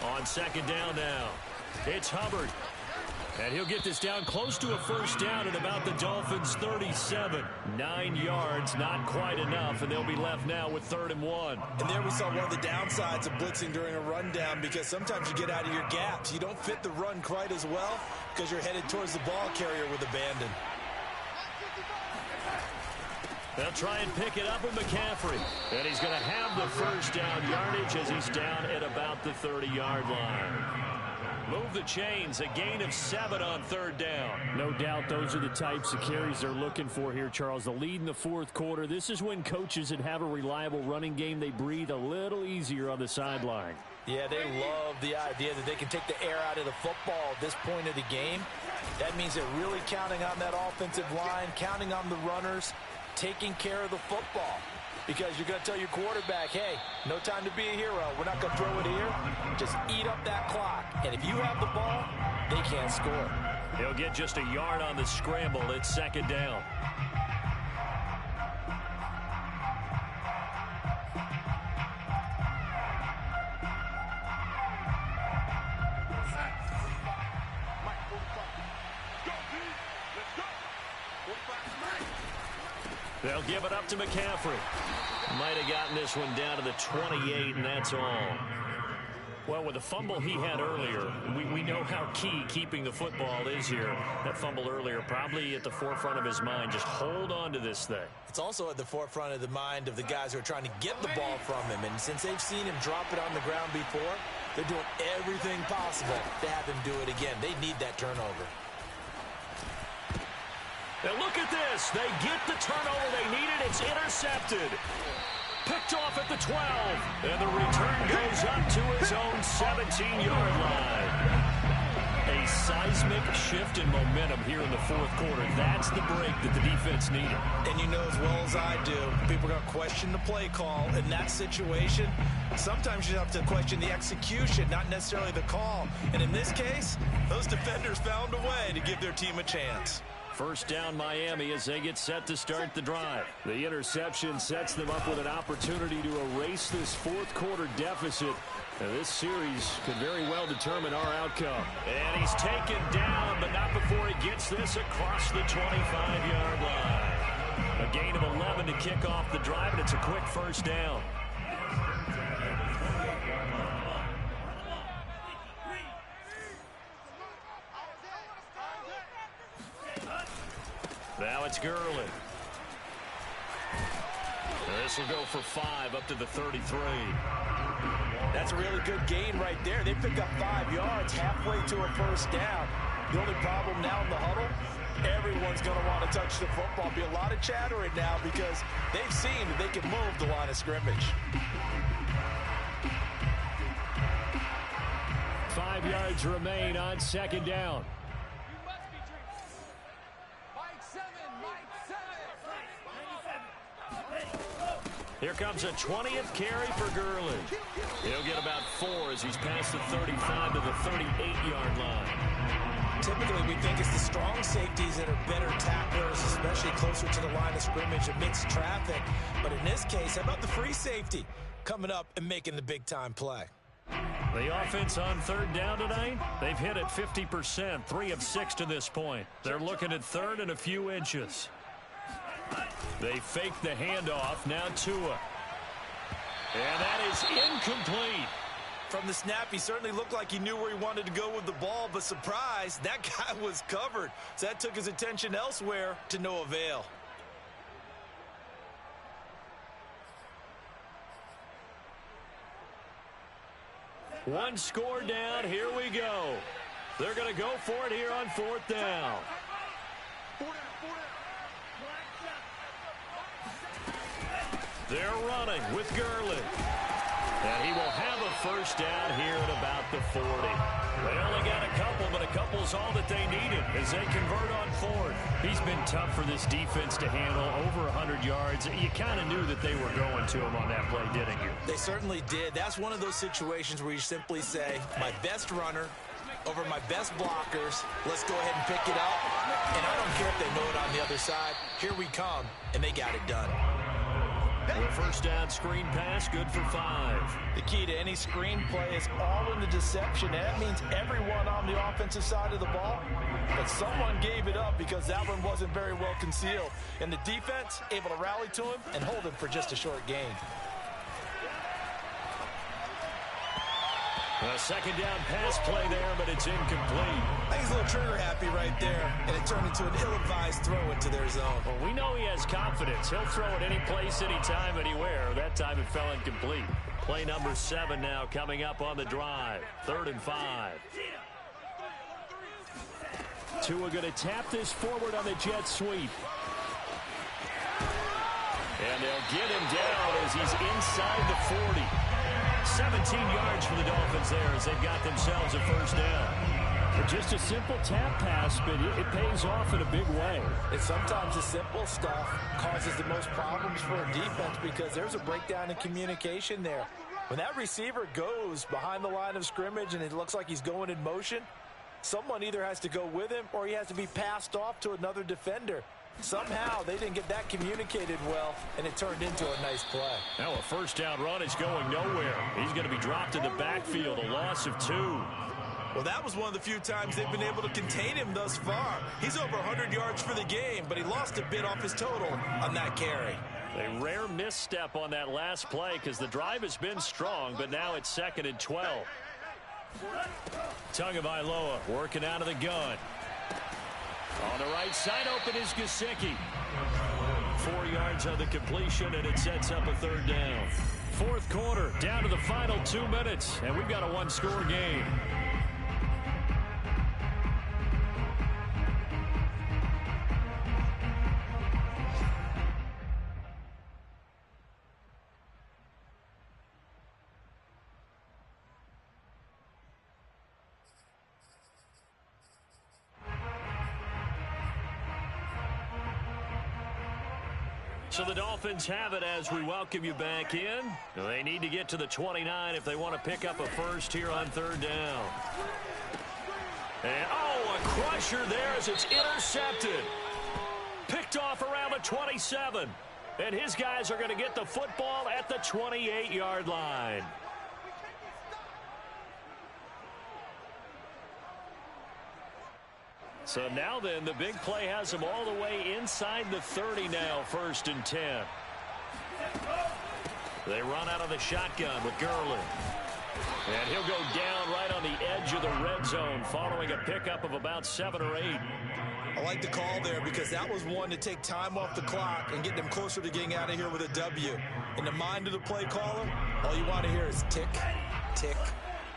On 2nd down now, it's Hubbard. And he'll get this down close to a first down at about the Dolphins' 37. 9 yards, not quite enough, and they'll be left now with 3rd and 1. And there we saw one of the downsides of blitzing during a rundown, because sometimes you get out of your gaps. You don't fit the run quite as well because you're headed towards the ball carrier with abandon. They'll try and pick it up with McCaffrey. And he's going to have the first down yardage as he's down at about the 30-yard line. Move the chains, a gain of 7 on 3rd down. No doubt those are the types of carries they're looking for here, Charles. The lead in the 4th quarter. This is when coaches that have a reliable running game, they breathe a little easier on the sideline. Yeah, they love the idea that they can take the air out of the football at this point of the game. That means they're really counting on that offensive line, counting on the runners, taking care of the football. Because you're going to tell your quarterback, hey, no time to be a hero. We're not going to throw it here. Just eat up that clock. And if you have the ball, they can't score. He'll get just a yard on the scramble. It's 2nd down. They'll give it up to McCaffrey. Might have gotten this one down to the 28, and that's all. Well, with the fumble he had earlier, we know how key keeping the football is here. That fumble earlier probably at the forefront of his mind. Just hold on to this thing. It's also at the forefront of the mind of the guys who are trying to get the ball from him. And since they've seen him drop it on the ground before, they're doing everything possible to have him do it again. They need that turnover. Now look at this. They get the turnover they needed. It's intercepted. Picked off at the 12. And the return goes up to his own 17-yard line. A seismic shift in momentum here in the 4th quarter. That's the break that the defense needed. And you know as well as I do, people are going to question the play call in that situation. Sometimes you have to question the execution, not necessarily the call. And in this case, those defenders found a way to give their team a chance. 1st down Miami as they get set to start the drive. The interception sets them up with an opportunity to erase this 4th quarter deficit. Now, this series could very well determine our outcome. And he's taken down, but not before he gets this across the 25-yard line. A gain of 11 to kick off the drive, and it's a quick 1st down. Now it's Gurley. This will go for 5 up to the 33. That's a really good gain right there. They pick up 5 yards halfway to a 1st down. The only problem now in the huddle, everyone's going to want to touch the football. Be a lot of chatter right now because they've seen that they can move the line of scrimmage. 5 yards remain on 2nd down. Here comes a 20th carry for Gurley. He'll get about 4 as he's past the 35 to the 38-yard line. Typically, we think it's the strong safeties that are better tacklers, especially closer to the line of scrimmage amidst traffic. But in this case, how about the free safety coming up and making the big-time play? The offense on 3rd down tonight, they've hit it 50%, 3 of 6 to this point. They're looking at 3rd and a few inches. They fake the handoff. Now Tua. And that is incomplete. From the snap, he certainly looked like he knew where he wanted to go with the ball, but surprise, that guy was covered. So that took his attention elsewhere to no avail. One score down. Here we go. They're going to go for it here on 4th down. They're running with Gurley. And he will have a 1st down here at about the 40. They only got a couple, but a couple's all that they needed as they convert on 4th. He's been tough for this defense to handle, over 100 yards. You kind of knew that they were going to him on that play, didn't you? They certainly did. That's one of those situations where you simply say, my best runner over my best blockers. Let's go ahead and pick it up. And I don't care if they know it on the other side. Here we come, and they got it done. The 1st down screen pass, good for 5. The key to any screen play is all in the deception. And that means everyone on the offensive side of the ball. But someone gave it up because that one wasn't very well concealed. And the defense able to rally to him and hold him for just a short gain. A 2nd down pass play there, but it's incomplete. I think he's a little trigger happy right there, and it turned into an ill-advised throw into their zone. Well, we know he has confidence. He'll throw it any place, anytime, anywhere. That time it fell incomplete. Play number 7 now coming up on the drive. 3rd and 5. Tua going to tap this forward on the jet sweep. And they'll get him down as he's inside the 40. 17 yards for the Dolphins there as they've got themselves a first down. Just a simple tap pass, but it pays off in a big way. And sometimes the simple stuff causes the most problems for a defense because there's a breakdown in communication there. When that receiver goes behind the line of scrimmage and it looks like he's going in motion, someone either has to go with him or he has to be passed off to another defender. Somehow they didn't get that communicated well, and it turned into a nice play. Now a first down run is going nowhere. He's going to be dropped in the backfield, a loss of 2. Well, that was one of the few times they've been able to contain him thus far. He's over 100 yards for the game, but he lost a bit off his total on that carry. A rare misstep on that last play because the drive has been strong, but now it's 2nd and 12. Tagovailoa working out of the gun. On the right side, open is Gesicki. 4 yards on the completion, and it sets up a 3rd down. 4th quarter, down to the final 2 minutes, and we've got a 1-score game. So the Dolphins have it as we welcome you back in. They need to get to the 29 if they want to pick up a first here on 3rd down. And, oh, a crusher there as it's intercepted. Picked off around the 27. And his guys are going to get the football at the 28-yard line. So now then, the big play has them all the way inside the 30 now, 1st and 10. They run out of the shotgun with Gurley. And he'll go down right on the edge of the red zone following a pickup of about 7 or 8. I like the call there because that was one to take time off the clock and get them closer to getting out of here with a W. In the mind of the play caller, all you want to hear is tick, tick,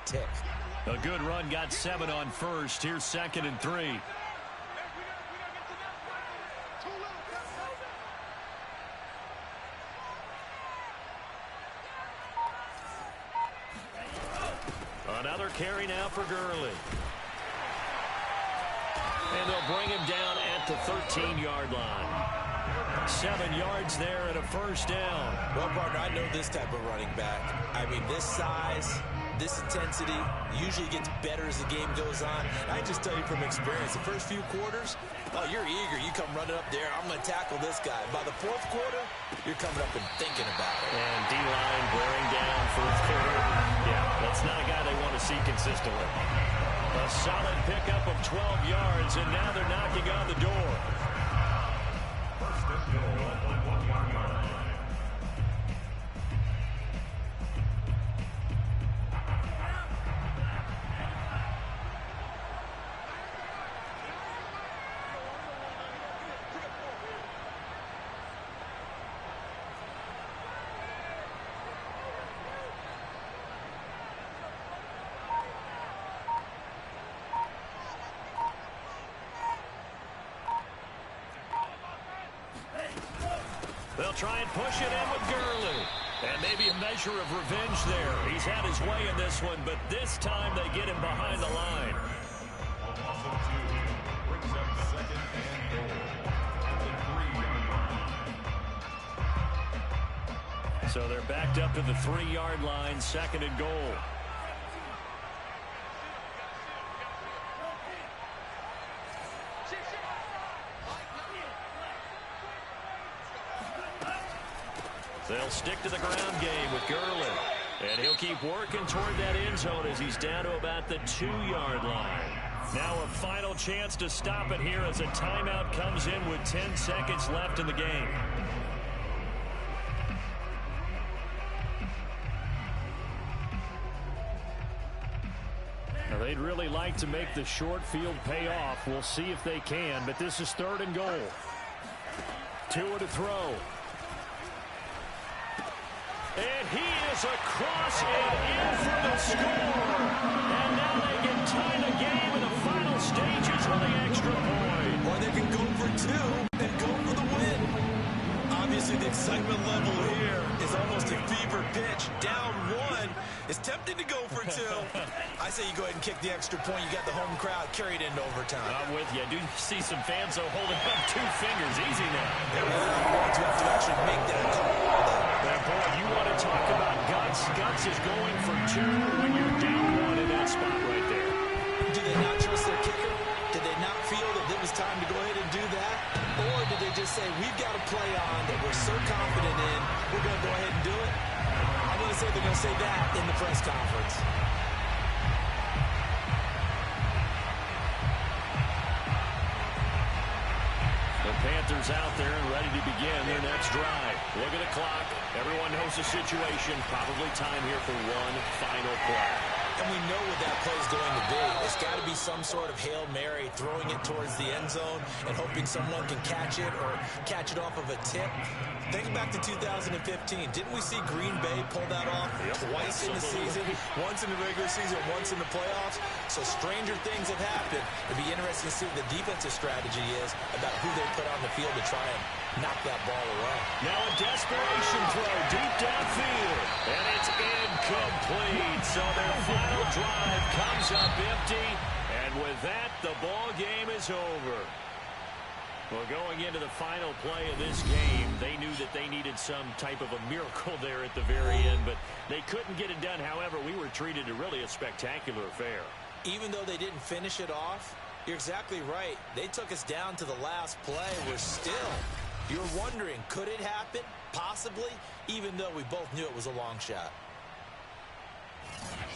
tick. A good run got 7 on 1st. Here's 2nd and 3. Another carry now for Gurley. And they'll bring him down at the 13-yard line. 7 yards there and a first down. Well, partner, I know this type of running back. I mean, this size, this intensity usually gets better as the game goes on. I just tell you from experience, the first few quarters, oh, you're eager. You come running up there. I'm going to tackle this guy. By the 4th quarter, you're coming up and thinking about it. And D-line wearing down 4th quarter. Yeah, that's not a guy they want to see consistently. A solid pickup of 12 yards, and now they're knocking on the door. First and goal at the 1-yard line. They'll try and push it in with Gurley. And maybe a measure of revenge there. He's had his way in this one, but this time they get him behind the line. Brings up 2nd and goal at the 3-yard line. So they're backed up to the 3-yard line, 2nd and goal. They'll stick to the ground game with Gurley. And he'll keep working toward that end zone as he's down to about the 2-yard line. Now a final chance to stop it here as a timeout comes in with 10 seconds left in the game. Now they'd really like to make the short field pay off. We'll see if they can, but this is 3rd and goal. Tua to throw. And he is across and in for the score. And now they can tie the game in the final stages with the extra level here is almost a fever pitch. Down one. It's tempting to go for two. I say you go ahead and kick the extra point. You got the home crowd carried into overtime. I'm with you. I do see some fans, though, holding up 2 fingers. Easy now. They're the ones who have to actually make that call. And boy, you want to talk about guts. Guts is going for 2 when you're down 1 in that spot right there. Do they not trust their kicker? Did they not feel that it was time to go ahead and do that? Or did they just say, we've got a play on that we're so confident in, we're going to go ahead and do it? I'm going to say they're going to say that in the press conference. The Panthers out there and ready to begin their next drive. Look at the clock. Everyone knows the situation. Probably time here for one final play. And we know what that play is going to be. It's got to be some sort of Hail Mary, throwing it towards the end zone and hoping someone can catch it or catch it off of a tip. Think back to 2015. Didn't we see Green Bay pull that off twice in the season? Once in the regular season, once in the playoffs. So stranger things have happened. It'd be interesting to see what the defensive strategy is about who they put on the field to try and knock that ball away. Now a desperation throw deep downfield. And it's incomplete. So their final drive comes up empty. And with that, the ball game is over. Well, going into the final play of this game, they knew that they needed some type of a miracle there at the very end, but they couldn't get it done. However, we were treated to really a spectacular affair. Even though they didn't finish it off, you're exactly right. They took us down to the last play. We're still, you're wondering, could it happen? Possibly, even though we both knew it was a long shot.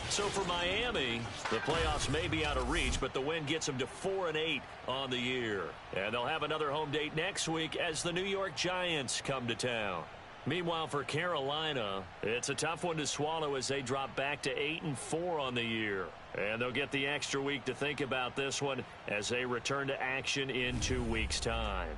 So for Miami, the playoffs may be out of reach, but the win gets them to 4-8 on the year. And they'll have another home date next week as the New York Giants come to town. Meanwhile, for Carolina, it's a tough one to swallow as they drop back to 8-4 on the year. And they'll get the extra week to think about this one as they return to action in 2 weeks' time.